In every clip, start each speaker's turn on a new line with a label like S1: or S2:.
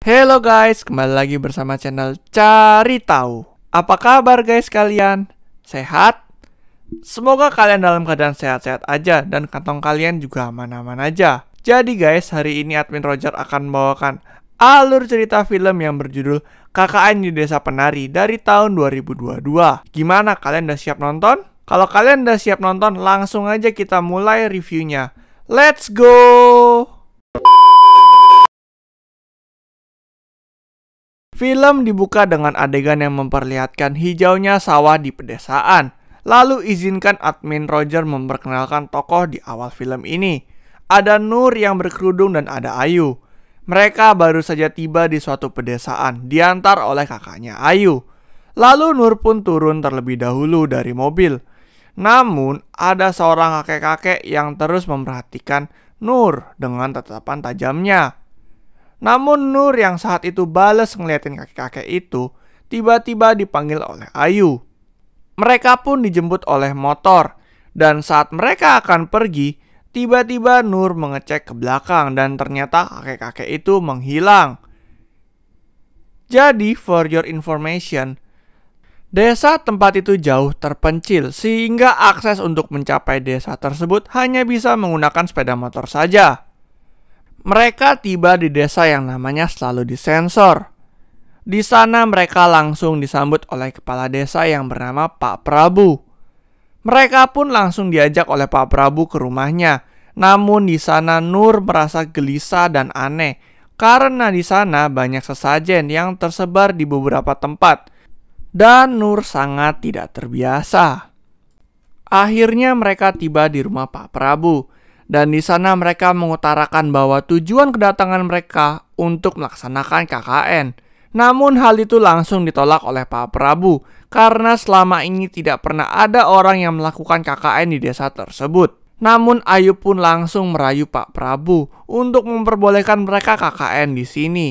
S1: Hello guys, kembali lagi bersama channel Cari Tahu. Apa kabar guys kalian? Sehat? Semoga kalian dalam keadaan sehat-sehat aja dan kantong kalian juga aman-aman aja. Jadi guys, hari ini admin Roger akan membawakan alur cerita film yang berjudul KKN di Desa Penari dari tahun 2022. Gimana, kalian udah siap nonton? Kalau kalian udah siap nonton, langsung aja kita mulai reviewnya. Let's go! Film dibuka dengan adegan yang memperlihatkan hijaunya sawah di pedesaan. Lalu izinkan admin Roger memperkenalkan tokoh di awal film ini. Ada Nur yang berkerudung dan ada Ayu. Mereka baru saja tiba di suatu pedesaan, diantar oleh kakaknya Ayu. Lalu Nur pun turun terlebih dahulu dari mobil. Namun ada seorang kakek-kakek yang terus memperhatikan Nur dengan tatapan tajamnya. Namun Nur yang saat itu balas ngeliatin kakek-kakek itu, tiba-tiba dipanggil oleh Ayu. Mereka pun dijemput oleh motor, dan saat mereka akan pergi, tiba-tiba Nur mengecek ke belakang dan ternyata kakek-kakek itu menghilang. Jadi, for your information, desa tempat itu jauh terpencil sehingga akses untuk mencapai desa tersebut hanya bisa menggunakan sepeda motor saja. Mereka tiba di desa yang namanya selalu disensor. Di sana mereka langsung disambut oleh kepala desa yang bernama Pak Prabu. Mereka pun langsung diajak oleh Pak Prabu ke rumahnya. Namun di sana Nur merasa gelisah dan aneh karena di sana banyak sesajen yang tersebar di beberapa tempat dan Nur sangat tidak terbiasa. Akhirnya mereka tiba di rumah Pak Prabu. Dan di sana mereka mengutarakan bahwa tujuan kedatangan mereka untuk melaksanakan KKN. Namun hal itu langsung ditolak oleh Pak Prabu karena selama ini tidak pernah ada orang yang melakukan KKN di desa tersebut. Namun Ayu pun langsung merayu Pak Prabu untuk memperbolehkan mereka KKN di sini.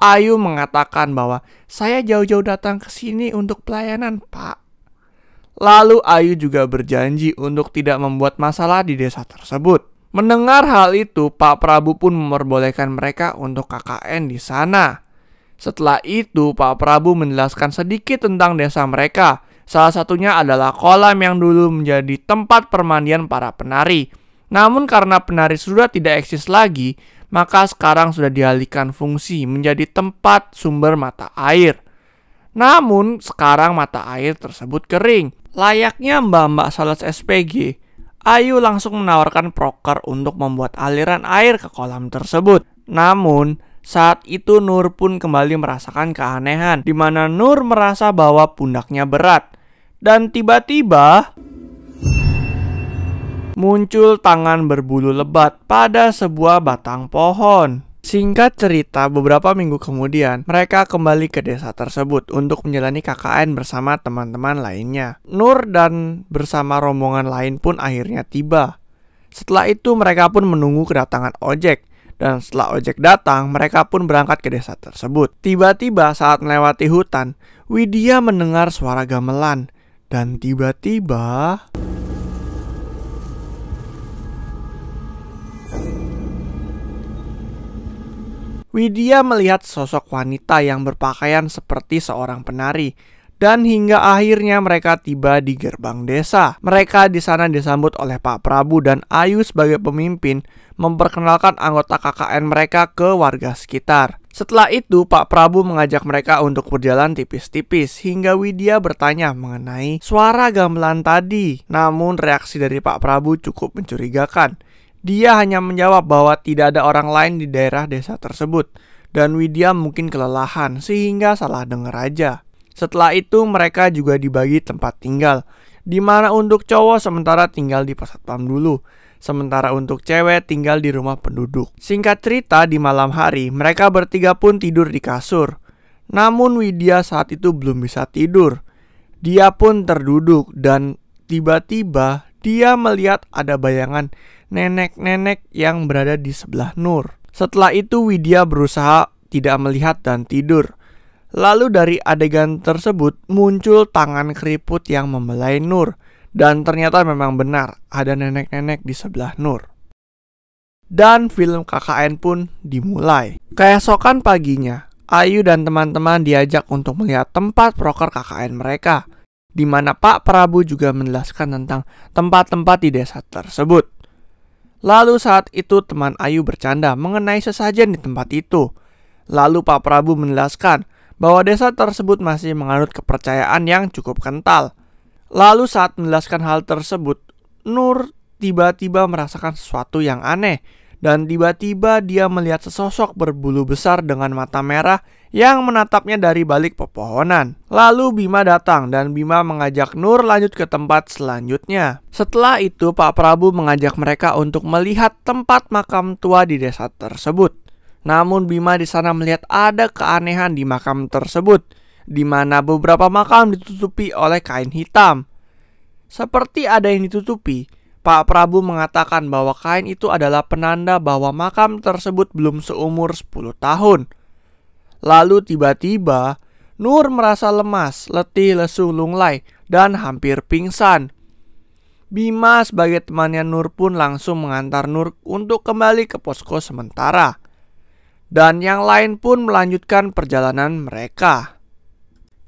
S1: Ayu mengatakan bahwa saya jauh-jauh datang ke sini untuk pelayanan, Pak. Lalu Ayu juga berjanji untuk tidak membuat masalah di desa tersebut. Mendengar hal itu, Pak Prabu pun memperbolehkan mereka untuk KKN di sana. Setelah itu, Pak Prabu menjelaskan sedikit tentang desa mereka. Salah satunya adalah kolam yang dulu menjadi tempat permandian para penari. Namun karena penari sudah tidak eksis lagi, maka sekarang sudah dialihkan fungsi menjadi tempat sumber mata air. Namun sekarang mata air tersebut kering. Layaknya mbak-mbak sales SPG, Ayu langsung menawarkan proker untuk membuat aliran air ke kolam tersebut. Namun, saat itu Nur pun kembali merasakan keanehan, di mana Nur merasa bahwa pundaknya berat. Dan tiba-tiba muncul tangan berbulu lebat pada sebuah batang pohon. Singkat cerita, beberapa minggu kemudian, mereka kembali ke desa tersebut untuk menjalani KKN bersama teman-teman lainnya. Nur dan bersama rombongan lain pun akhirnya tiba. Setelah itu, mereka pun menunggu kedatangan ojek. Dan setelah ojek datang, mereka pun berangkat ke desa tersebut. Tiba-tiba saat melewati hutan, Widya mendengar suara gamelan. Dan tiba-tiba Widya melihat sosok wanita yang berpakaian seperti seorang penari. Dan hingga akhirnya mereka tiba di gerbang desa. Mereka di sana disambut oleh Pak Prabu dan Ayu sebagai pemimpin memperkenalkan anggota KKN mereka ke warga sekitar. Setelah itu Pak Prabu mengajak mereka untuk berjalan tipis-tipis hingga Widya bertanya mengenai suara gamelan tadi. Namun reaksi dari Pak Prabu cukup mencurigakan. Dia hanya menjawab bahwa tidak ada orang lain di daerah desa tersebut. Dan Widya mungkin kelelahan sehingga salah dengar aja. Setelah itu mereka juga dibagi tempat tinggal, di mana untuk cowok sementara tinggal di Pasatpam dulu, sementara untuk cewek tinggal di rumah penduduk. Singkat cerita, di malam hari mereka bertiga pun tidur di kasur. Namun Widya saat itu belum bisa tidur. Dia pun terduduk dan tiba-tiba dia melihat ada bayangan nenek-nenek yang berada di sebelah Nur. Setelah itu Widya berusaha tidak melihat dan tidur. Lalu dari adegan tersebut muncul tangan keriput yang membelai Nur. Dan ternyata memang benar ada nenek-nenek di sebelah Nur. Dan film KKN pun dimulai. Keesokan paginya, Ayu dan teman-teman diajak untuk melihat tempat proker KKN mereka, di mana Pak Prabu juga menjelaskan tentang tempat-tempat di desa tersebut. Lalu saat itu teman Ayu bercanda mengenai sesajen di tempat itu. Lalu Pak Prabu menjelaskan bahwa desa tersebut masih menganut kepercayaan yang cukup kental. Lalu saat menjelaskan hal tersebut, Nur tiba-tiba merasakan sesuatu yang aneh. Dan tiba-tiba dia melihat sesosok berbulu besar dengan mata merah yang menatapnya dari balik pepohonan. Lalu Bima datang dan Bima mengajak Nur lanjut ke tempat selanjutnya. Setelah itu Pak Prabu mengajak mereka untuk melihat tempat makam tua di desa tersebut. Namun Bima di sana melihat ada keanehan di makam tersebut, di mana beberapa makam ditutupi oleh kain hitam. Seperti ada yang ditutupi, Pak Prabu mengatakan bahwa kain itu adalah penanda bahwa makam tersebut belum seumur 10 tahun. Lalu tiba-tiba Nur merasa lemas, letih, lesu, lunglai, dan hampir pingsan. Bima sebagai temannya Nur pun langsung mengantar Nur untuk kembali ke posko sementara. Dan yang lain pun melanjutkan perjalanan mereka.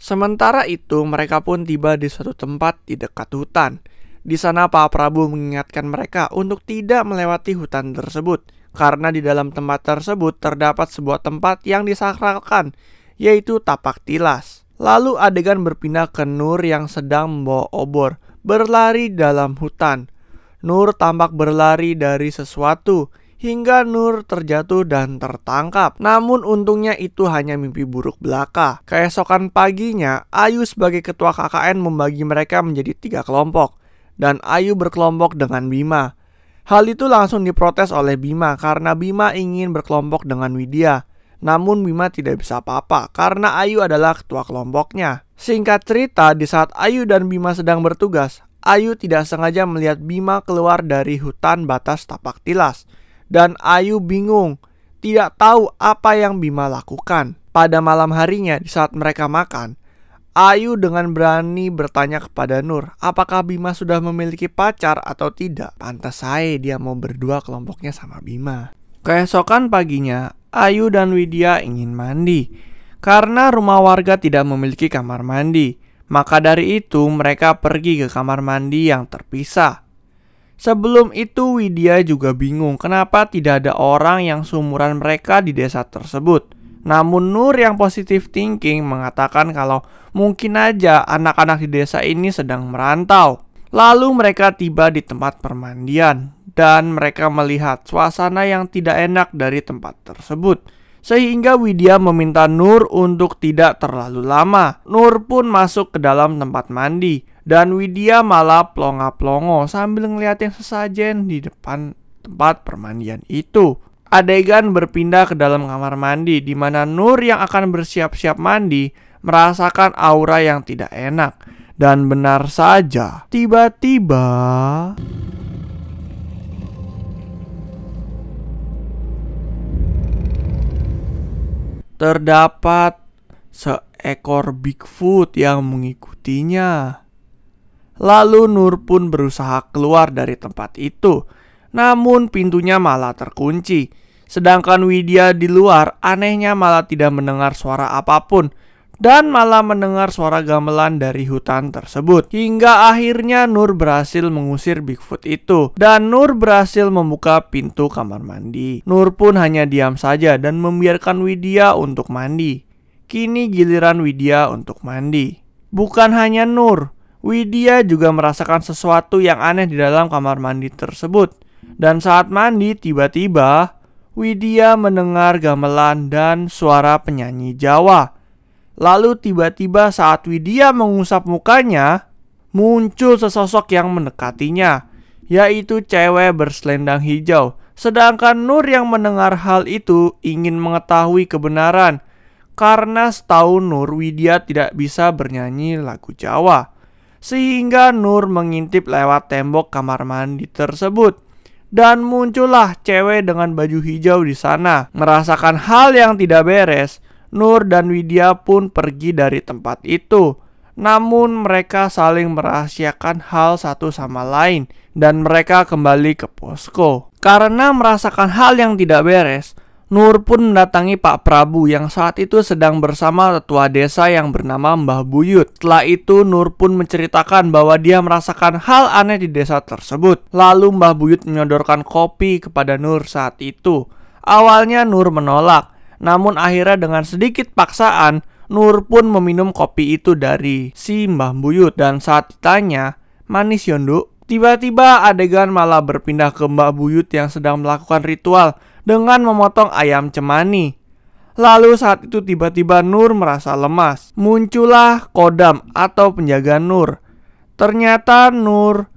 S1: Sementara itu mereka pun tiba di suatu tempat di dekat hutan. Di sana Pak Prabu mengingatkan mereka untuk tidak melewati hutan tersebut, karena di dalam tempat tersebut terdapat sebuah tempat yang disakralkan, yaitu tapak tilas. Lalu adegan berpindah ke Nur yang sedang membawa obor, berlari dalam hutan. Nur tampak berlari dari sesuatu, hingga Nur terjatuh dan tertangkap. Namun untungnya itu hanya mimpi buruk belaka. Keesokan paginya, Ayu sebagai ketua KKN membagi mereka menjadi 3 kelompok. Dan Ayu berkelompok dengan Bima. Hal itu langsung diprotes oleh Bima karena Bima ingin berkelompok dengan Widya. Namun Bima tidak bisa apa-apa karena Ayu adalah ketua kelompoknya. Singkat cerita, di saat Ayu dan Bima sedang bertugas, Ayu tidak sengaja melihat Bima keluar dari hutan batas tapak tilas. Dan Ayu bingung, tidak tahu apa yang Bima lakukan. Pada malam harinya di saat mereka makan, Ayu dengan berani bertanya kepada Nur, apakah Bima sudah memiliki pacar atau tidak. Pantas saja dia mau berdua kelompoknya sama Bima. Keesokan paginya, Ayu dan Widya ingin mandi. Karena rumah warga tidak memiliki kamar mandi, maka dari itu mereka pergi ke kamar mandi yang terpisah. Sebelum itu Widya juga bingung kenapa tidak ada orang yang seumuran mereka di desa tersebut. Namun Nur yang positive thinking mengatakan kalau mungkin aja anak-anak di desa ini sedang merantau. Lalu mereka tiba di tempat permandian dan mereka melihat suasana yang tidak enak dari tempat tersebut. Sehingga Widya meminta Nur untuk tidak terlalu lama. Nur pun masuk ke dalam tempat mandi dan Widya malah plonga-plongo sambil ngeliatin sesajen di depan tempat permandian itu. Adegan berpindah ke dalam kamar mandi di mana Nur yang akan bersiap-siap mandi merasakan aura yang tidak enak. Dan benar saja, tiba-tiba terdapat seekor Bigfoot yang mengikutinya. Lalu Nur pun berusaha keluar dari tempat itu, namun pintunya malah terkunci. Sedangkan Widya di luar anehnya malah tidak mendengar suara apapun dan malah mendengar suara gamelan dari hutan tersebut. Hingga akhirnya Nur berhasil mengusir Bigfoot itu dan Nur berhasil membuka pintu kamar mandi. Nur pun hanya diam saja dan membiarkan Widya untuk mandi. Kini giliran Widya untuk mandi. Bukan hanya Nur, Widya juga merasakan sesuatu yang aneh di dalam kamar mandi tersebut. Dan saat mandi tiba-tiba Widya mendengar gamelan dan suara penyanyi Jawa. Lalu tiba-tiba saat Widya mengusap mukanya, muncul sesosok yang mendekatinya, yaitu cewek berselendang hijau. Sedangkan Nur yang mendengar hal itu ingin mengetahui kebenaran, karena setahu Nur Widya tidak bisa bernyanyi lagu Jawa. Sehingga Nur mengintip lewat tembok kamar mandi tersebut. Dan muncullah cewek dengan baju hijau di sana. Merasakan hal yang tidak beres, Nur dan Widya pun pergi dari tempat itu. Namun mereka saling merahasiakan hal satu sama lain dan mereka kembali ke posko. Karena merasakan hal yang tidak beres, Nur pun mendatangi Pak Prabu yang saat itu sedang bersama tetua desa yang bernama Mbah Buyut. Setelah itu Nur pun menceritakan bahwa dia merasakan hal aneh di desa tersebut. Lalu Mbah Buyut menyodorkan kopi kepada Nur saat itu. Awalnya Nur menolak, namun akhirnya dengan sedikit paksaan Nur pun meminum kopi itu dari si Mbah Buyut. Dan saat ditanya, "Manis Yonduk?" Tiba-tiba adegan malah berpindah ke Mbah Buyut yang sedang melakukan ritual dengan memotong ayam cemani. Lalu saat itu tiba-tiba Nur merasa lemas. Muncullah Kodam atau penjaga Nur. Ternyata Nur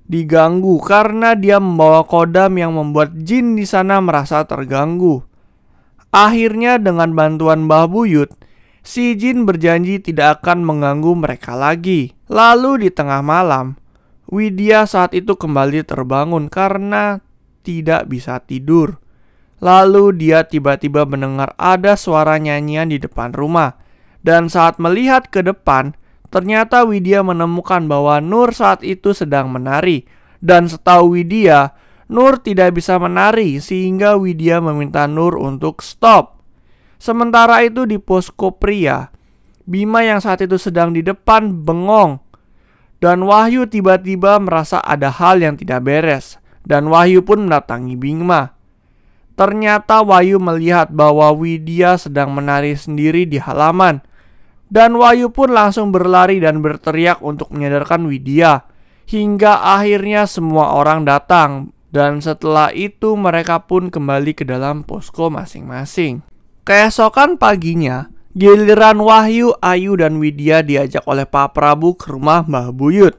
S1: diganggu karena dia membawa kodam yang membuat jin di sana merasa terganggu. Akhirnya dengan bantuan Mbah Buyut, si jin berjanji tidak akan mengganggu mereka lagi. Lalu di tengah malam, Widya saat itu kembali terbangun karena tidak bisa tidur. Lalu dia tiba-tiba mendengar ada suara nyanyian di depan rumah. Dan saat melihat ke depan, ternyata Widya menemukan bahwa Nur saat itu sedang menari. Dan setahu Widya, Nur tidak bisa menari sehingga Widya meminta Nur untuk stop. Sementara itu di posko pria, Bima yang saat itu sedang di depan bengong. Dan Wahyu tiba-tiba merasa ada hal yang tidak beres. Dan Wahyu pun mendatangi Bima. Ternyata Wahyu melihat bahwa Widya sedang menari sendiri di halaman. Dan Wahyu pun langsung berlari dan berteriak untuk menyadarkan Widya. Hingga akhirnya semua orang datang. Dan setelah itu mereka pun kembali ke dalam posko masing-masing. Keesokan paginya, giliran Wahyu, Ayu, dan Widya diajak oleh Pak Prabu ke rumah Mbah Buyut.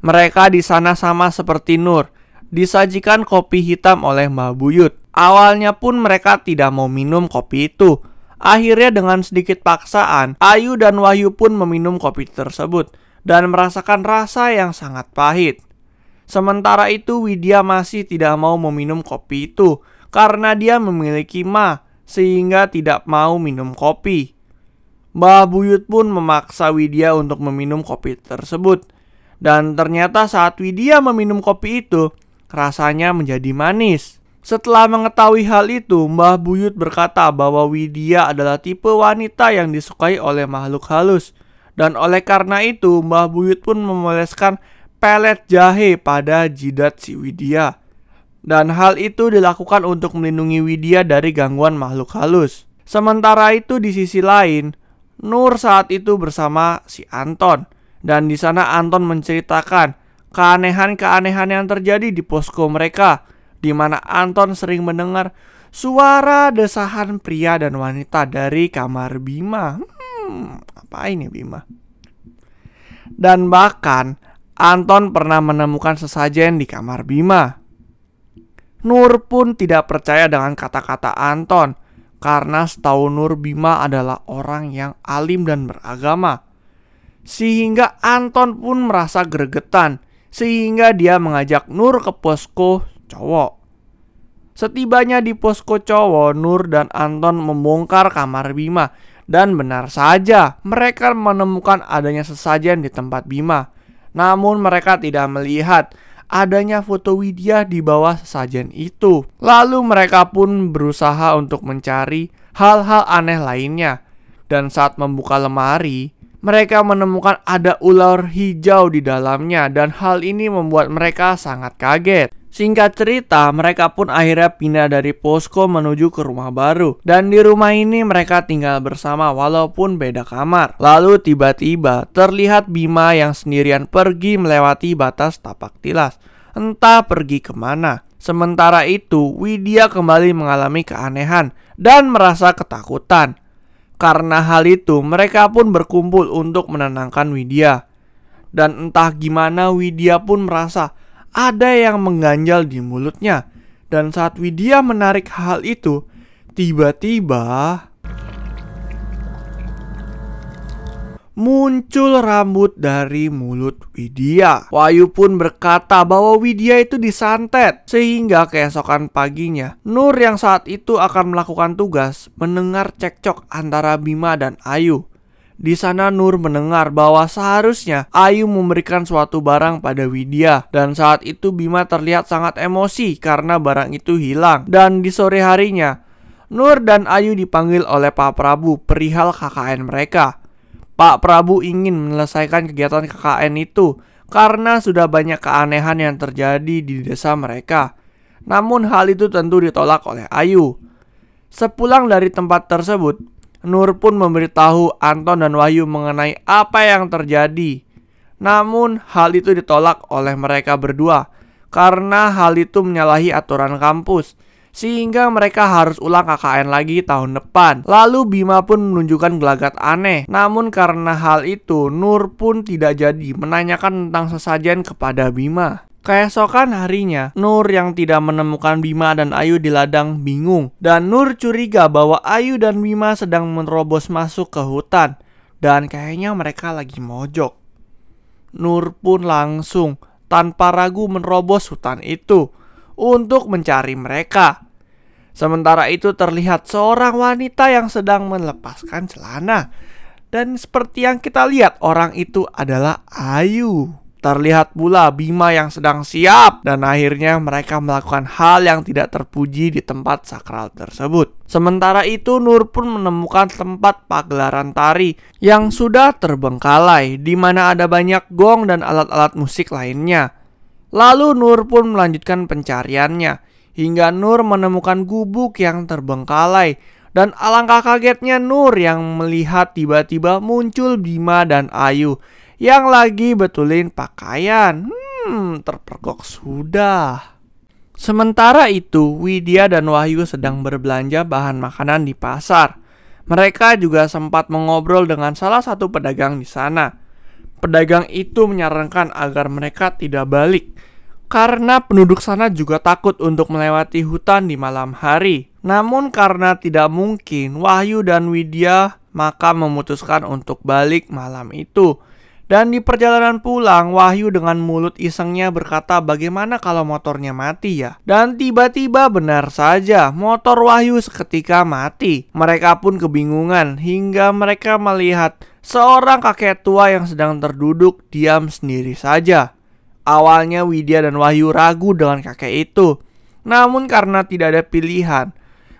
S1: Mereka di sana sama seperti Nur, disajikan kopi hitam oleh Mbah Buyut. Awalnya pun mereka tidak mau minum kopi itu. Akhirnya dengan sedikit paksaan, Ayu dan Wahyu pun meminum kopi tersebut dan merasakan rasa yang sangat pahit. Sementara itu Widya masih tidak mau meminum kopi itu karena dia memiliki ma, sehingga tidak mau minum kopi. Mbah Buyut pun memaksa Widya untuk meminum kopi tersebut. Dan ternyata saat Widya meminum kopi itu, rasanya menjadi manis. Setelah mengetahui hal itu, Mbah Buyut berkata bahwa Widya adalah tipe wanita yang disukai oleh makhluk halus. Dan oleh karena itu, Mbah Buyut pun memoleskan pelet jahe pada jidat si Widya. Dan hal itu dilakukan untuk melindungi Widya dari gangguan makhluk halus. Sementara itu di sisi lain, Nur saat itu bersama si Anton. Dan di sana Anton menceritakan keanehan-keanehan yang terjadi di posko mereka, di mana Anton sering mendengar suara desahan pria dan wanita dari kamar Bima. Apa ini Bima? Dan bahkan Anton pernah menemukan sesajen di kamar Bima. Nur pun tidak percaya dengan kata-kata Anton, karena setahu Nur, Bima adalah orang yang alim dan beragama. Sehingga Anton pun merasa gregetan, sehingga dia mengajak Nur ke posko cowok. Setibanya di posko cowok, Nur dan Anton membongkar kamar Bima. Dan benar saja, mereka menemukan adanya sesajen di tempat Bima. Namun mereka tidak melihat adanya foto Widya di bawah sesajen itu. Lalu mereka pun berusaha untuk mencari hal-hal aneh lainnya. Dan saat membuka lemari, mereka menemukan ada ular hijau di dalamnya. Dan hal ini membuat mereka sangat kaget. Singkat cerita, mereka pun akhirnya pindah dari posko menuju ke rumah baru. Dan di rumah ini mereka tinggal bersama walaupun beda kamar. Lalu tiba-tiba terlihat Bima yang sendirian pergi melewati batas tapak tilas. Entah pergi kemana. Sementara itu, Widya kembali mengalami keanehan dan merasa ketakutan. Karena hal itu, mereka pun berkumpul untuk menenangkan Widya. Dan entah gimana Widya pun merasa ada yang mengganjal di mulutnya. Dan saat Widya menarik hal itu, tiba-tiba muncul rambut dari mulut Widya. Wahyu pun berkata bahwa Widya itu disantet. Sehingga keesokan paginya, Nur yang saat itu akan melakukan tugas mendengar cekcok antara Bima dan Ayu. Di sana Nur mendengar bahwa seharusnya Ayu memberikan suatu barang pada Widya. Dan saat itu Bima terlihat sangat emosi karena barang itu hilang. Dan di sore harinya, Nur dan Ayu dipanggil oleh Pak Prabu perihal KKN mereka. Pak Prabu ingin menyelesaikan kegiatan KKN itu karena sudah banyak keanehan yang terjadi di desa mereka. Namun hal itu tentu ditolak oleh Ayu. Sepulang dari tempat tersebut, Nur pun memberitahu Anton dan Wahyu mengenai apa yang terjadi. Namun hal itu ditolak oleh mereka berdua karena hal itu menyalahi aturan kampus, sehingga mereka harus ulang KKN lagi tahun depan. Lalu Bima pun menunjukkan gelagat aneh. Namun karena hal itu, Nur pun tidak jadi menanyakan tentang sesajen kepada Bima. Keesokan harinya, Nur yang tidak menemukan Bima dan Ayu di ladang bingung. Dan Nur curiga bahwa Ayu dan Bima sedang menerobos masuk ke hutan. Dan kayaknya mereka lagi mojok. Nur pun langsung tanpa ragu menerobos hutan itu untuk mencari mereka. Sementara itu terlihat seorang wanita yang sedang melepaskan celana. Dan seperti yang kita lihat, orang itu adalah Ayu. Terlihat pula Bima yang sedang siap, dan akhirnya mereka melakukan hal yang tidak terpuji di tempat sakral tersebut. Sementara itu Nur pun menemukan tempat pagelaran tari yang sudah terbengkalai, di mana ada banyak gong dan alat-alat musik lainnya. Lalu Nur pun melanjutkan pencariannya, hingga Nur menemukan gubuk yang terbengkalai. Dan alangkah kagetnya Nur yang melihat tiba-tiba muncul Bima dan Ayu yang lagi betulin pakaian. Terpergok sudah. Sementara itu, Widya dan Wahyu sedang berbelanja bahan makanan di pasar. Mereka juga sempat mengobrol dengan salah satu pedagang di sana. Pedagang itu menyarankan agar mereka tidak balik, karena penduduk sana juga takut untuk melewati hutan di malam hari. Namun karena tidak mungkin, Wahyu dan Widya maka memutuskan untuk balik malam itu. Dan di perjalanan pulang, Wahyu dengan mulut isengnya berkata bagaimana kalau motornya mati ya. Dan tiba-tiba benar saja, motor Wahyu seketika mati. Mereka pun kebingungan hingga mereka melihat seorang kakek tua yang sedang terduduk diam sendiri saja. Awalnya Widya dan Wahyu ragu dengan kakek itu. Namun karena tidak ada pilihan,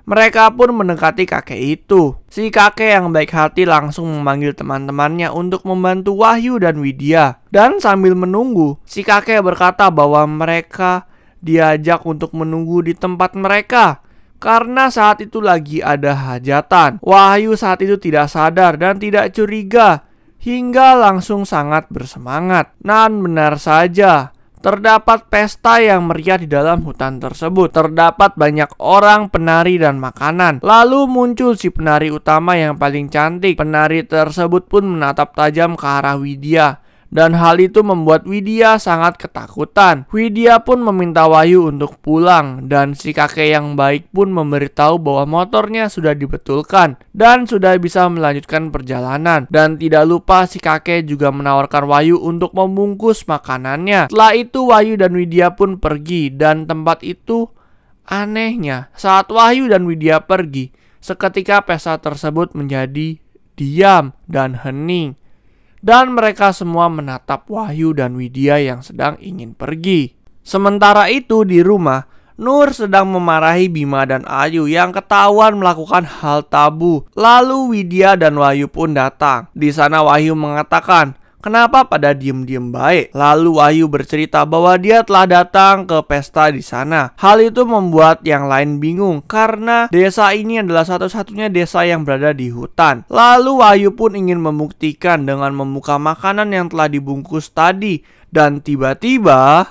S1: mereka pun mendekati kakek itu. Si kakek yang baik hati langsung memanggil teman-temannya untuk membantu Wahyu dan Widya. Dan sambil menunggu, si kakek berkata bahwa mereka diajak untuk menunggu di tempat mereka, karena saat itu lagi ada hajatan. Wahyu saat itu tidak sadar dan tidak curiga, hingga langsung sangat bersemangat. Dan benar saja, terdapat pesta yang meriah di dalam hutan tersebut. Terdapat banyak orang, penari, dan makanan. Lalu muncul si penari utama yang paling cantik. Penari tersebut pun menatap tajam ke arah Widya. Dan hal itu membuat Widya sangat ketakutan. Widya pun meminta Wahyu untuk pulang. Dan si kakek yang baik pun memberitahu bahwa motornya sudah dibetulkan dan sudah bisa melanjutkan perjalanan. Dan tidak lupa si kakek juga menawarkan Wahyu untuk membungkus makanannya. Setelah itu Wahyu dan Widya pun pergi. Dan tempat itu anehnya, saat Wahyu dan Widya pergi, seketika pesta tersebut menjadi diam dan hening. Dan mereka semua menatap Wahyu dan Widya yang sedang ingin pergi. Sementara itu di rumah, Nur sedang memarahi Bima dan Ayu yang ketahuan melakukan hal tabu. Lalu Widya dan Wahyu pun datang. Di sana Wahyu mengatakan, kenapa pada diem-diem baik? Lalu Wahyu bercerita bahwa dia telah datang ke pesta di sana. Hal itu membuat yang lain bingung karena desa ini adalah satu-satunya desa yang berada di hutan. Lalu Wahyu pun ingin membuktikan dengan membuka makanan yang telah dibungkus tadi. Dan tiba-tiba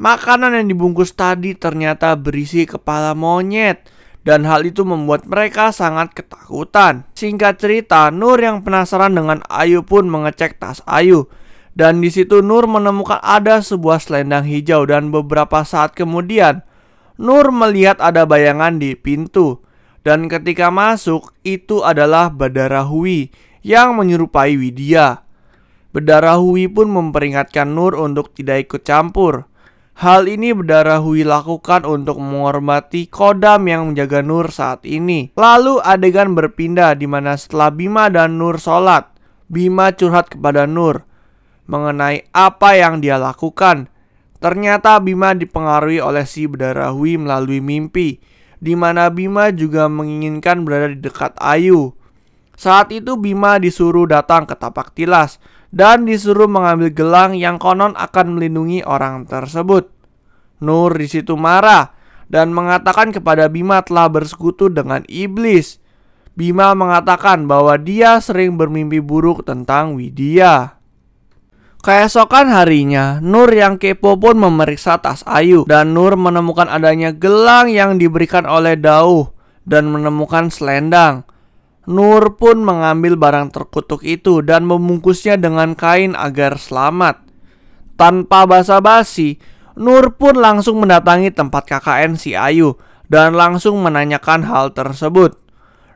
S1: makanan yang dibungkus tadi ternyata berisi kepala monyet. Dan hal itu membuat mereka sangat ketakutan. Singkat cerita, Nur yang penasaran dengan Ayu pun mengecek tas Ayu. Dan di situ Nur menemukan ada sebuah selendang hijau. Dan beberapa saat kemudian, Nur melihat ada bayangan di pintu. Dan ketika masuk, itu adalah Badarahui yang menyerupai Widya. Badarahui pun memperingatkan Nur untuk tidak ikut campur. Hal ini Badarahui lakukan untuk menghormati Kodam yang menjaga Nur saat ini. Lalu adegan berpindah di mana setelah Bima dan Nur sholat, Bima curhat kepada Nur mengenai apa yang dia lakukan. Ternyata Bima dipengaruhi oleh si Badarahui melalui mimpi. di mana Bima juga menginginkan berada di dekat Ayu. Saat itu Bima disuruh datang ke tapak tilas dan disuruh mengambil gelang yang konon akan melindungi orang tersebut. Nur di situ marah dan mengatakan kepada Bima telah bersekutu dengan iblis. Bima mengatakan bahwa dia sering bermimpi buruk tentang Widya. Keesokan harinya, Nur yang kepo pun memeriksa tas Ayu dan Nur menemukan adanya gelang yang diberikan oleh Dauh dan menemukan selendang. Nur pun mengambil barang terkutuk itu dan membungkusnya dengan kain agar selamat. Tanpa basa-basi, Nur pun langsung mendatangi tempat KKN si Ayu dan langsung menanyakan hal tersebut.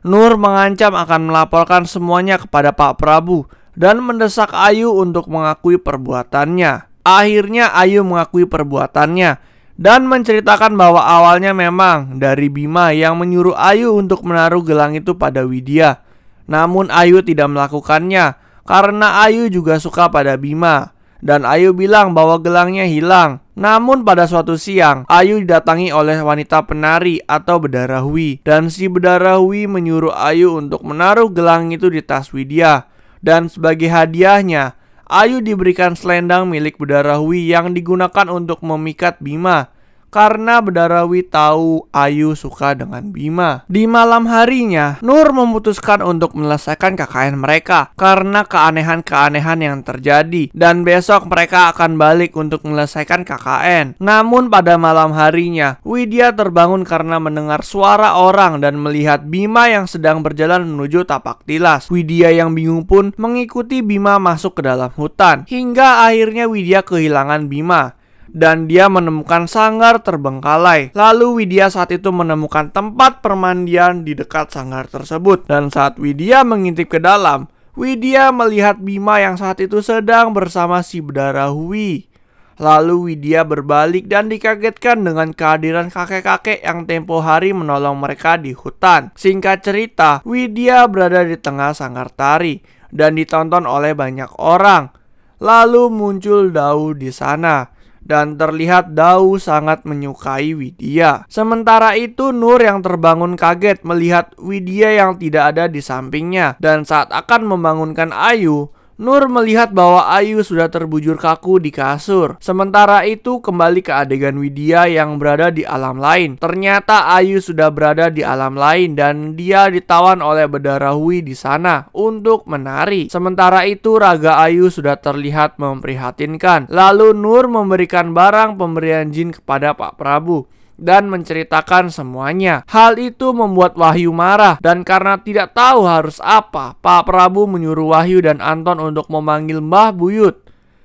S1: Nur mengancam akan melaporkan semuanya kepada Pak Prabu dan mendesak Ayu untuk mengakui perbuatannya. Akhirnya Ayu mengakui perbuatannya dan menceritakan bahwa awalnya memang dari Bima yang menyuruh Ayu untuk menaruh gelang itu pada Widya. Namun Ayu tidak melakukannya karena Ayu juga suka pada Bima. Dan Ayu bilang bahwa gelangnya hilang. Namun pada suatu siang, Ayu didatangi oleh wanita penari atau Bedarahwi. Dan si Bedarahwi menyuruh Ayu untuk menaruh gelang itu di tas Widya. Dan sebagai hadiahnya, Ayu diberikan selendang milik Bedarahwi yang digunakan untuk memikat Bima. Karena Bedarahwi tahu Ayu suka dengan Bima. Di malam harinya, Nur memutuskan untuk menyelesaikan KKN mereka karena keanehan-keanehan yang terjadi. Dan besok mereka akan balik untuk menyelesaikan KKN. Namun pada malam harinya, Widya terbangun karena mendengar suara orang dan melihat Bima yang sedang berjalan menuju tapak tilas. Widya yang bingung pun mengikuti Bima masuk ke dalam hutan. Hingga akhirnya Widya kehilangan Bima dan dia menemukan sanggar terbengkalai. Lalu Widya saat itu menemukan tempat permandian di dekat sanggar tersebut. Dan saat Widya mengintip ke dalam, Widya melihat Bima yang saat itu sedang bersama si Bedarahwi. Lalu Widya berbalik dan dikagetkan dengan kehadiran kakek-kakek yang tempo hari menolong mereka di hutan. Singkat cerita, Widya berada di tengah sanggar tari dan ditonton oleh banyak orang. Lalu muncul Dauh di sana. Dan terlihat Dauh sangat menyukai Widya. Sementara itu Nur yang terbangun kaget melihat Widya yang tidak ada di sampingnya. Dan saat akan membangunkan Ayu, Nur melihat bahwa Ayu sudah terbujur kaku di kasur. Sementara itu kembali ke adegan Widya yang berada di alam lain. Ternyata Ayu sudah berada di alam lain dan dia ditawan oleh Bedarahwi di sana untuk menari. Sementara itu raga Ayu sudah terlihat memprihatinkan. Lalu Nur memberikan barang pemberian jin kepada Pak Prabu dan menceritakan semuanya. Hal itu membuat Wahyu marah dan karena tidak tahu harus apa, Pak Prabu menyuruh Wahyu dan Anton untuk memanggil Mbah Buyut.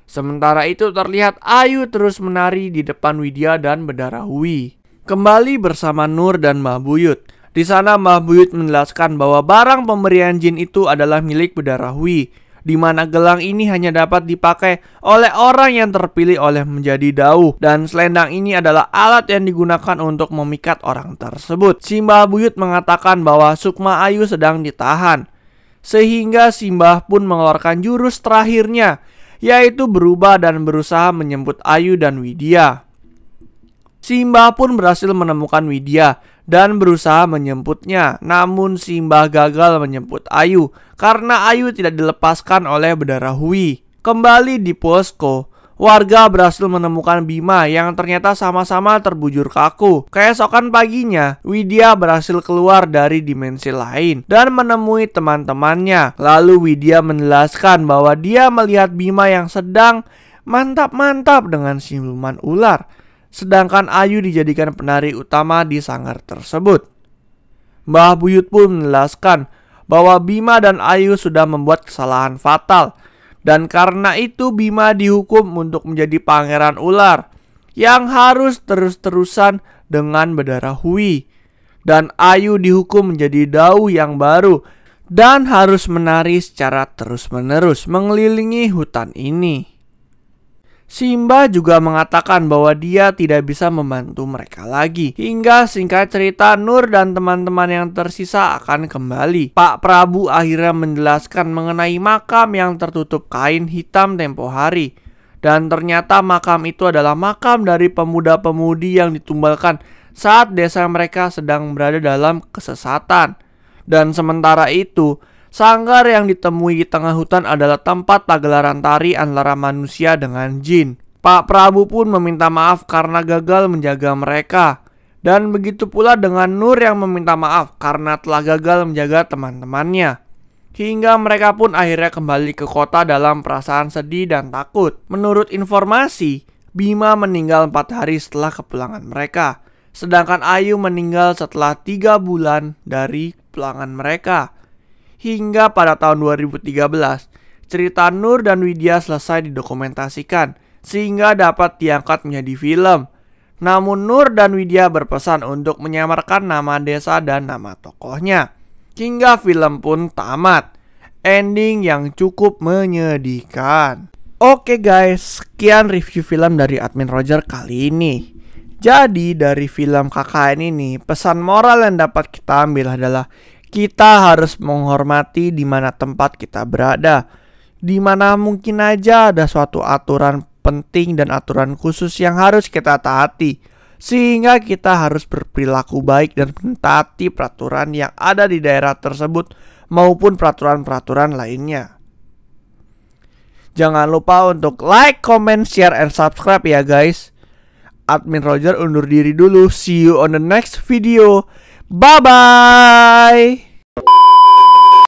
S1: Sementara itu terlihat Ayu terus menari di depan Widya dan Bedarahwi. Kembali bersama Nur dan Mbah Buyut. Di sana Mbah Buyut menjelaskan bahwa barang pemberian jin itu adalah milik Bedarahwi, di mana gelang ini hanya dapat dipakai oleh orang yang terpilih oleh menjadi Dauh. Dan selendang ini adalah alat yang digunakan untuk memikat orang tersebut. Simbah Buyut mengatakan bahwa Sukma Ayu sedang ditahan. Sehingga Simbah pun mengeluarkan jurus terakhirnya, yaitu berubah dan berusaha menjemput Ayu dan Widya. Simbah pun berhasil menemukan Widya dan berusaha menjemputnya. Namun Simbah gagal menjemput Ayu karena Ayu tidak dilepaskan oleh Bedarahwi. Kembali di posko, warga berhasil menemukan Bima yang ternyata sama-sama terbujur kaku. Keesokan paginya, Widya berhasil keluar dari dimensi lain dan menemui teman-temannya. Lalu Widya menjelaskan bahwa dia melihat Bima yang sedang mantap-mantap dengan siluman ular, sedangkan Ayu dijadikan penari utama di sanggar tersebut. Mbah Buyut pun menjelaskan bahwa Bima dan Ayu sudah membuat kesalahan fatal, dan karena itu Bima dihukum untuk menjadi pangeran ular yang harus terus-terusan dengan Bedarahwi, dan Ayu dihukum menjadi Dauh yang baru dan harus menari secara terus-menerus mengelilingi hutan ini. Simbah juga mengatakan bahwa dia tidak bisa membantu mereka lagi. Hingga singkat cerita Nur dan teman-teman yang tersisa akan kembali. Pak Prabu akhirnya menjelaskan mengenai makam yang tertutup kain hitam tempo hari. Dan ternyata makam itu adalah makam dari pemuda-pemudi yang ditumbalkan saat desa mereka sedang berada dalam kesesatan. Dan sementara itu, sanggar yang ditemui di tengah hutan adalah tempat pagelaran tari antara manusia dengan jin. Pak Prabu pun meminta maaf karena gagal menjaga mereka. Dan begitu pula dengan Nur yang meminta maaf karena telah gagal menjaga teman-temannya. Hingga mereka pun akhirnya kembali ke kota dalam perasaan sedih dan takut. Menurut informasi, Bima meninggal 4 hari setelah kepulangan mereka. Sedangkan Ayu meninggal setelah 3 bulan dari kepulangan mereka. Hingga pada tahun 2013, cerita Nur dan Widya selesai didokumentasikan sehingga dapat diangkat menjadi film. Namun Nur dan Widya berpesan untuk menyamarkan nama desa dan nama tokohnya. Hingga film pun tamat. Ending yang cukup menyedihkan. Oke guys, sekian review film dari Admin Roger kali ini. Jadi dari film KKN ini, pesan moral yang dapat kita ambil adalah kita harus menghormati di mana tempat kita berada. Di mana mungkin aja ada suatu aturan penting dan aturan khusus yang harus kita taati. Sehingga kita harus berperilaku baik dan mentaati peraturan yang ada di daerah tersebut maupun peraturan-peraturan lainnya. Jangan lupa untuk like, comment, share, and subscribe ya guys. Admin Roger undur diri dulu. See you on the next video. Bye-bye.